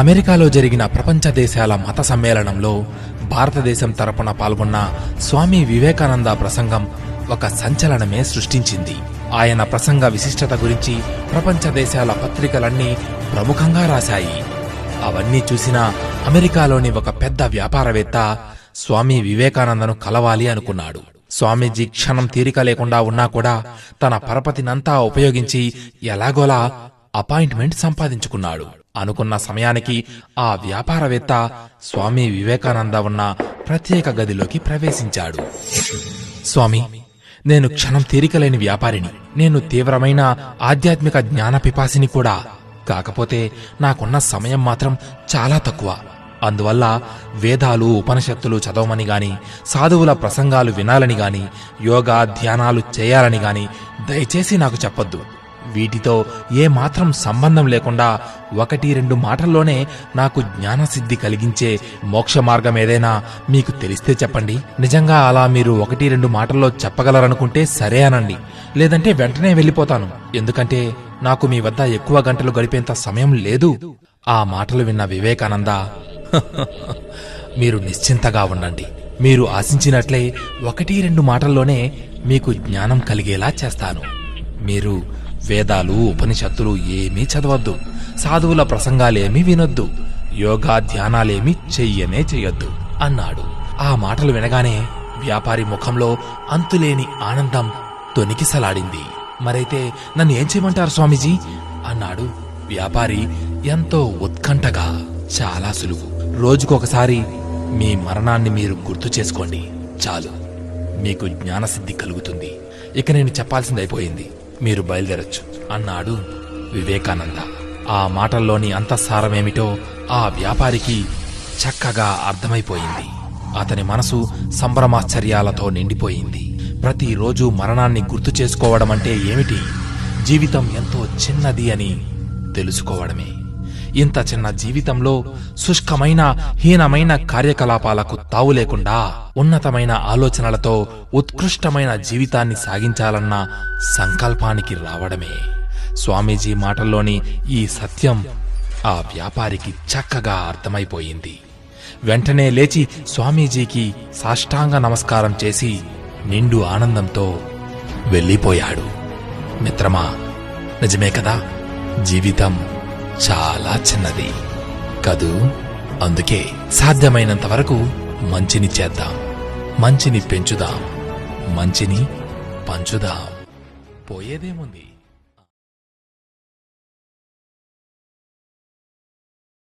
అమెరికాలో జరిగిన ప్రపంచ దేశాల మత సమ్మేళనంలో భారతదేశం తరపున పాల్గొన్న స్వామి వివేకానంద ప్రసంగం ఒక సంచలనమే సృష్టించింది. ఆయన ప్రసంగ విశిష్టత గురించి ప్రపంచ దేశాల పత్రికలన్నీ ప్రముఖంగా రాశాయి. అవన్నీ చూసిన అమెరికాలోని ఒక పెద్ద వ్యాపారవేత్త స్వామి వివేకానందను కలవాలి అనుకున్నాడు. స్వామీజీ క్షణం తీరిక లేకుండా ఉన్నా కూడా తన పరపతినంతా ఉపయోగించి ఎలాగోలా అపాయింట్మెంట్ సంపాదించుకున్నాడు. అనుకున్న సమయానికి ఆ వ్యాపారవేత్త స్వామి వివేకానంద ఉన్న ప్రత్యేక గదిలోకి ప్రవేశించాడు. స్వామి, నేను క్షణం తీరికలేని వ్యాపారిని. నేను తీవ్రమైన ఆధ్యాత్మిక జ్ఞాన పిపాసిని కూడా. కాకపోతే నాకున్న సమయం మాత్రం చాలా తక్కువ. అందువల్ల వేదాలు ఉపనిషత్తులు చదవమని గాని, సాధువుల ప్రసంగాలు వినాలని గాని, యోగా ధ్యానాలు చేయాలని గాని దయచేసి నాకు చెప్పొద్దు. వీటితో ఏమాత్రం సంబంధం లేకుండా 1-2 మాటల్లోనే నాకు జ్ఞానసిద్ధి కలిగించే మోక్ష మార్గం ఏదైనా మీకు తెలిస్తే చెప్పండి. నిజంగా అలా మీరు 1-2 మాటల్లో చెప్పగలరనుకుంటే సరే అనండి. లేదంటే వెంటనే వెళ్ళిపోతాను. ఎందుకంటే నాకు మీ వద్ద ఎక్కువ గంటలు గడిపేంత సమయం లేదు. ఆ మాటలు విన్న వివేకానంద, మీరు నిశ్చింతగా ఉండండి. మీరు ఆశించినట్లే 1-2 మాటల్లోనే మీకు జ్ఞానం కలిగేలా చేస్తాను. మీరు వేదాలు ఉపనిషత్తులు ఏమీ చదవద్దు. సాధువుల ప్రసంగాలేమీ వినొద్దు. యోగా ధ్యానాలేమీ చెయ్యొద్దు అన్నాడు. ఆ మాటలు వినగానే వ్యాపారి ముఖంలో అంతులేని ఆనందం తొణికిసలాడింది. మరైతే నన్ను ఏం చేయమంటారు స్వామీజీ అన్నాడు వ్యాపారి ఎంతో ఉత్కంఠగా. చాలా సులువు. రోజుకొకసారి మీ మరణాన్ని మీరు గుర్తు చేసుకోండి. చాలు, మీకు జ్ఞానసిద్ధి కలుగుతుంది. ఇక నేను చెప్పాల్సిందైపోయింది. మీరు బయలుదేరొచ్చు అన్నాడు వివేకానంద. ఆ మాటల్లోని అంతఃసారమేమిటో ఆ వ్యాపారికి చక్కగా అర్థమైపోయింది. అతని మనసు సంభ్రమాశ్చర్యాలతో నిండిపోయింది. ప్రతిరోజు మరణాన్ని గుర్తు చేసుకోవడమంటే ఏమిటి? జీవితం ఎంతో చిన్నది అని తెలుసుకోవడమే. ఇంత చిన్న జీవితంలో శుష్కమైన హీనమైన కార్యకలాపాలకు తావు లేకుండా ఉన్నతమైన ఆలోచనలతో ఉత్కృష్టమైన జీవితాన్ని సాగించాలన్న సంకల్పానికి రావడమే. స్వామీజీ మాటల్లోని ఈ సత్యం ఆ వ్యాపారికి చక్కగా అర్థమైపోయింది. వెంటనే లేచి స్వామీజీకి సాష్టాంగ నమస్కారం చేసి నిండు ఆనందంతో వెళ్ళిపోయాడు. మిత్రమా, నిజమే కదా, జీవితం చాలా చిన్నది కదూ. అందుకే సాధ్యమైనంత వరకు మంచిని చేద్దాం, మంచిని పెంచుదాం, మంచిని పంచుదాం. పోయేదేముంది?